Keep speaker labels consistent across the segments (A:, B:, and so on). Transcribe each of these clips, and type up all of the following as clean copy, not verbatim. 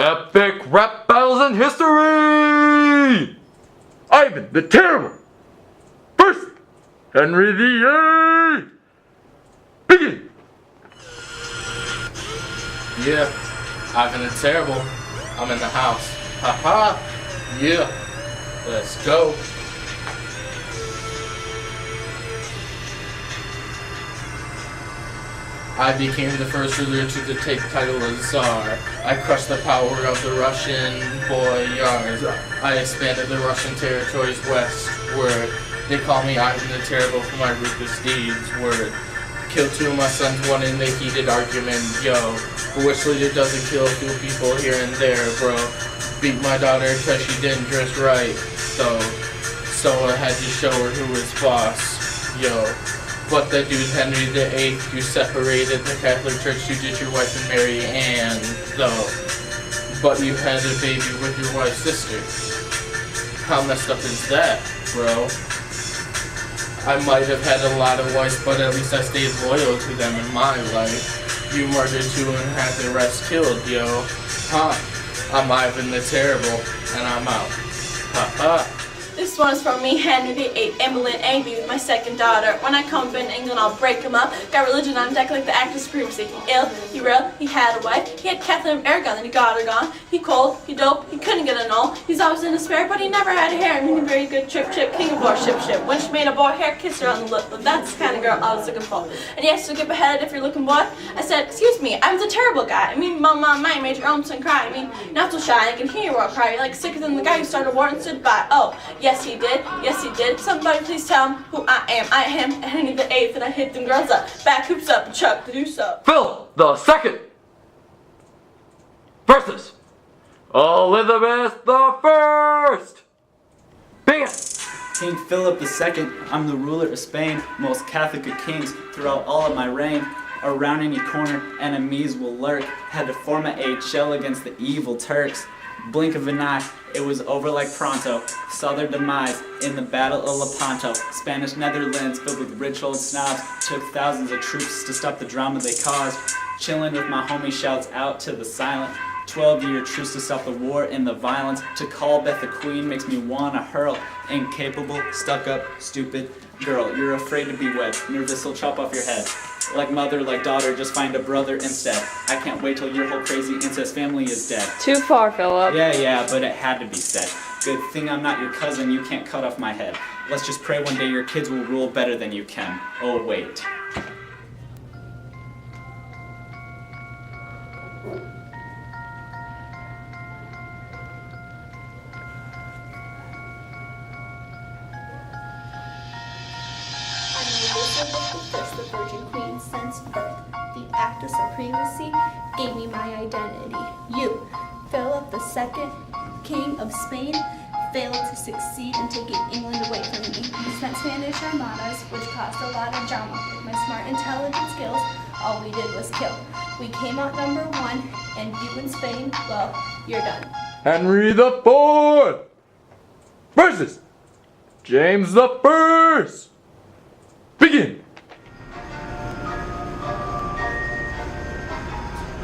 A: Epic rap battles in history! Ivan the Terrible versus Henry VIII! Begin!
B: Yeah, Ivan the Terrible. I'm in the house. Haha! Yeah, let's go. I became the first ruler to take the title of Tsar. I crushed the power of the Russian boyars. I expanded the Russian territories westward. They call me Ivan the Terrible for my ruthless deeds. Word. Killed two of my sons, one in a heated argument, yo. But which leader doesn't kill a few people here and there, bro? Beat my daughter cause she didn't dress right, so I had to show her who was boss, yo. But the dude Henry VIII, you separated the Catholic Church, you did your wife and Mary Ann, though. But you had a baby with your wife's sister. How messed up is that, bro? I might have had a lot of wives, but at least I stayed loyal to them in my life. You murdered two and had the rest killed, yo. Huh. I'm Ivan the Terrible, and I'm out. Ha ha.
C: This one is from me, Henry VIII, Emily angry with my second daughter. When I come up in England, I'll break him up. Got religion on deck like the actor supremacy. He ill, he real, he had a wife. He had Catherine of Aragon, then he got her gone. He cold, he dope, he couldn't get a null. He's always in despair, but he never had a hair. I mean, a very good trip, king of war, ship. When she made a boy hair, kissed her on the lip. But that's the kind of girl I was looking for. And yes, to skip ahead if you're looking boy. I said, excuse me, I'm the terrible guy. I mean, mama, made your own son cry. I mean, not so shy, I can hear you all cry. You're like sicker than the guy who started a war and stood by. Oh, yes he did. Yes, he did. Somebody please tell him who I am. I am Henry VIII, and I hit them girls up. Back hoops up and chuck the deuce up.
A: Philip the Second versus Elizabeth the First. Begin!
D: King Philip II, I'm the ruler of Spain, most Catholic of kings throughout all of my reign. Around any corner, enemies will lurk. Had to form a shell against the evil Turks. Blink of an eye, it was over like pronto. Saw their demise in the Battle of Lepanto. Spanish Netherlands filled with rich old snobs. Took thousands of troops to stop the drama they caused. Chillin' with my homie shouts out to the silent. 12-year truce to stop the war and the violence. To call Beth a queen makes me wanna hurl. Incapable, stuck up, stupid girl. You're afraid to be wed, nervous will chop off your head. Like mother, like daughter, just find a brother instead. I can't wait till your whole crazy incest family is dead.
E: Too far, Philip.
D: Yeah, but it had to be said. Good thing I'm not your cousin, you can't cut off my head. Let's just pray one day your kids will rule better than you can. Oh wait.
F: The Virgin Queen since birth. The act of supremacy gave me my identity. You, Philip II, King of Spain, failed to succeed in taking England away from me. You sent Spanish armadas, which caused a lot of drama. With my smart, intelligent skills, all we did was kill. We came out number one, and you in Spain, well, you're done.
A: Henry the Fourth versus James the First. Begin!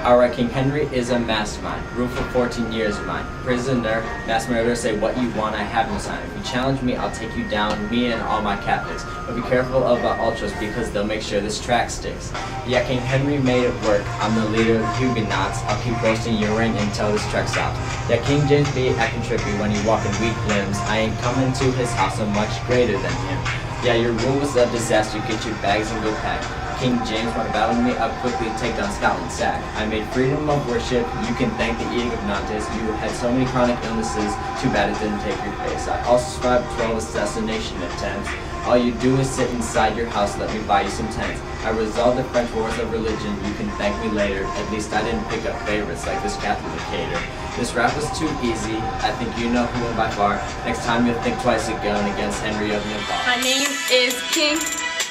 G: Our King Henry is a mastermind, ruled for 14 years of mine. Prisoner, mass murderer, say what you want, I have no sign. If you challenge me, I'll take you down, me and all my Catholics. But be careful about ultras because they'll make sure this track sticks. Yeah, King Henry made it work. I'm the leader of the Huguenots. I'll keep boasting your ring until this track stops. Yeah, King James be acting trippy when you walk in weak limbs. I ain't coming to his house, I'm much greater than him. Yeah, your rule was a disaster, get your bags and go pack. King James want to battle me, I'll quickly take down Scotland's sack. I made freedom of worship, you can thank the Edict of Nantes. You had so many chronic illnesses, too bad it didn't take your place. I also survived 12 assassination attempts. All you do is sit inside your house, let me buy you some tents. I resolved the French wars of religion, you can thank me later. At least I didn't pick up favorites like this Catholic hater. This rap was too easy, I think you know who won by far. Next time you'll think twice of going against Henry of Navarre.
C: My name is King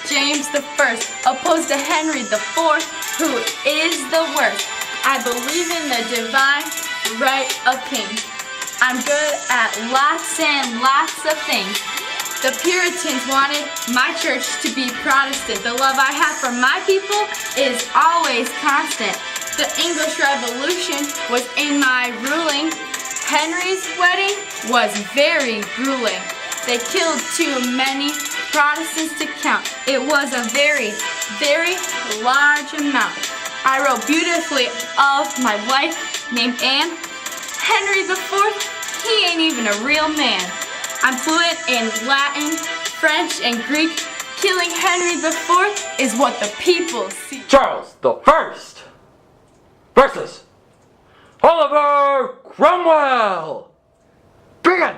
C: James I, opposed to Henry IV, who is the worst. I believe in the divine right of kings. I'm good at lots and lots of things. The Puritans wanted my church to be Protestant. The love I have for my people is always constant.
E: The English Revolution was in my ruling. Henry's wedding was very grueling. They killed too many Protestants to count. It was a very, very large amount. I wrote beautifully of my wife named Anne. Henry IV, he ain't even a real man. I'm fluent in Latin, French, and Greek. Killing Henry IV is what the people see.
A: Charles the First versus Oliver Cromwell. Begin.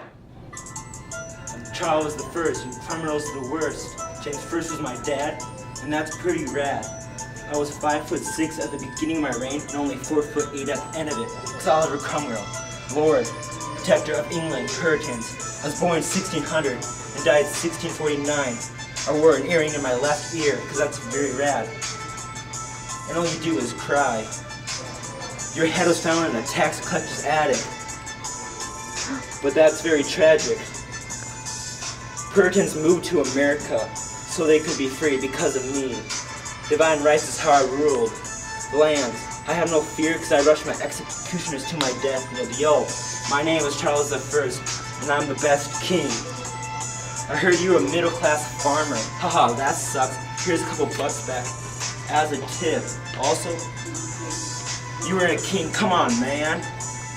H: Charles the First, you criminals are the worst. James I was my dad, and that's pretty rad. I was 5'6" at the beginning of my reign, and only 4'8" at the end of it. It's Oliver Cromwell, Lord, Protector of England, Puritans. I was born in 1600 and died in 1649. I wore an earring in my left ear, because that's very rad. And all you do is cry. Your head was found in a tax collector's attic. But that's very tragic. Puritans moved to America so they could be free because of me. Divine rights is how I ruled the lands. I have no fear because I rushed my executioners to my death. Yo, my name is Charles the First, and I'm the best king. I heard you were a middle-class farmer. Haha, that sucks. Here's a couple bucks back as a tip. Also, you were a king. Come on, man.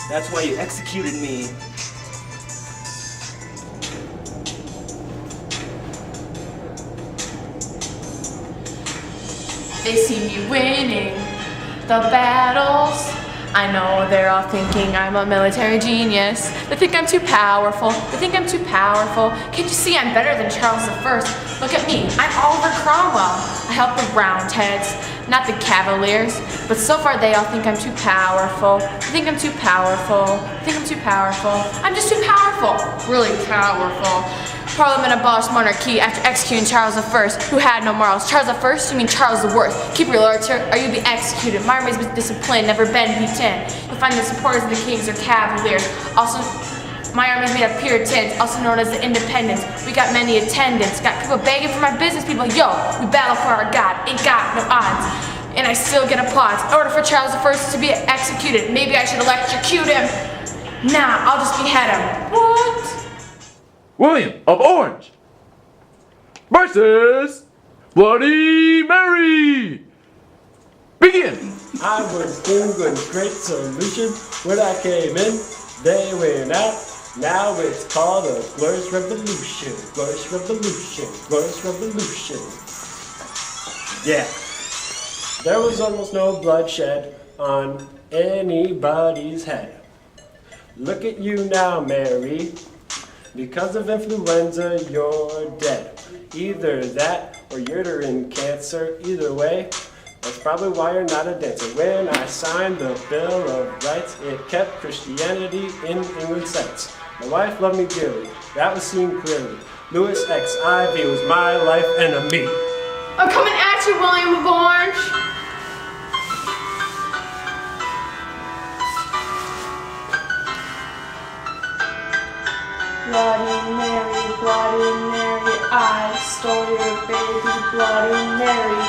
H: That's why you executed me.
E: They see me winning the battles. I know they're all thinking I'm a military genius. They think I'm too powerful. They think I'm too powerful. Can't you see I'm better than Charles I? Look at me, I'm Oliver Cromwell. I help the Roundheads, not the Cavaliers. But so far they all think I'm too powerful. They think I'm too powerful. They think I'm too powerful. I'm just too powerful. Really powerful. Parliament abolished monarchy after executing Charles I, who had no morals. Charles I? You mean Charles the Worst. Keep your loyalty or you'll be executed. My army's been disciplined, never been beaten. You'll find the supporters of the kings are Cavaliers. Also, my army's made of Puritans, also known as the Independents. We got many attendants. Got people begging for my business, people. Yo, we battle for our God. Ain't got no odds. And I still get applause. In order for Charles I to be executed, maybe I should electrocute him. Nah, I'll just behead him. What?
A: William of Orange versus Bloody Mary. Begin.
I: I was thinking great solution when I came in. They went out. Now it's called a glorious revolution. Glorious revolution. Glorious revolution. Yeah. There was almost no bloodshed on anybody's head. Look at you now, Mary. Because of influenza, you're dead. Either that or uterine cancer. Either way, that's probably why you're not a dancer. When I signed the Bill of Rights, it kept Christianity in England's sights. My wife loved me dearly. That was seen clearly. Louis XIV was my life enemy.
E: I'm coming at you, William of Orange. Bloody Mary, I stole your baby, Bloody Mary.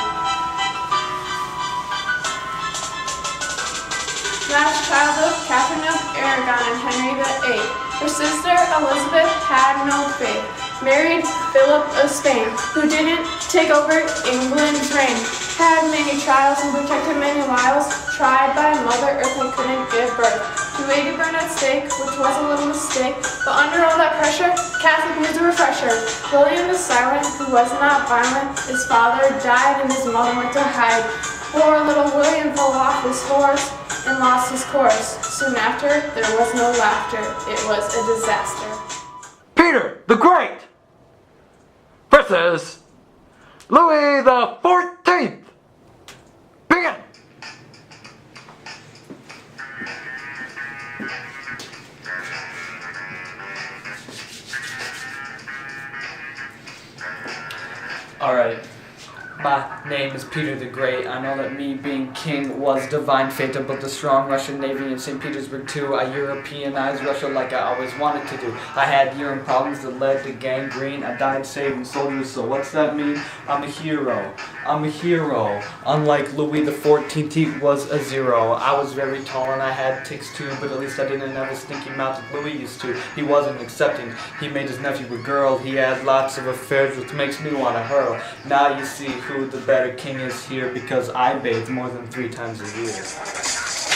E: Last child of Catherine of Aragon and Henry VIII. Her sister Elizabeth had no faith. Married Philip of Spain, who didn't take over England's reign. Had many trials and protected many wiles. Tried by Mother Earth and couldn't give birth. He waited burned at stake, which was a little mistake. But under all that pressure, Catholic needs a refresher. William the Silent, who was not violent. His father died and his mother went to hide. Poor little William fell off his horse and lost his course. Soon after, there was no laughter. It was a disaster.
A: Peter the Great versus Louis the 14th. Begin.
B: Alright. Bye.
D: name is Peter the Great. I know that me being king was divine fate, but the strong Russian Navy in St. Petersburg too. I Europeanized Russia like I always wanted to do. I had urine problems that led to gangrene. I died saving soldiers, so what's that mean? I'm a hero. I'm a hero. Unlike Louis XIV, he was a zero. I was very tall and I had tics too, but at least I didn't have a stinky mouth like Louis used to. He wasn't accepting. He made his nephew a girl. He had lots of affairs, which makes me want to hurl. Now you see who the better king is here, because I bathe more than 3 times a year.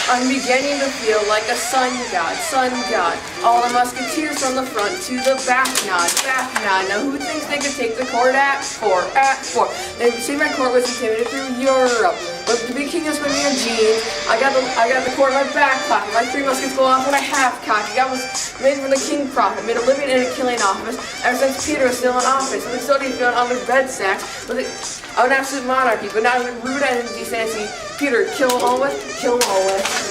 E: I'm beginning to feel like a sun god, sun god. All the musketeers from the front to the back nod, back nod. Now who thinks they could take the court at 4, at 4? They say my court was intimidated through Europe. But to be king is put me in jeans. I got the court in my back pocket. My 3 muskets go off when I half cocked. That was made from the king prophet, made a living in a killing office. Ever since Peter was still in office, and the soldiers found on their bed sacks. An absolute monarchy, but now rude and decency. Peter, kill always, kill always.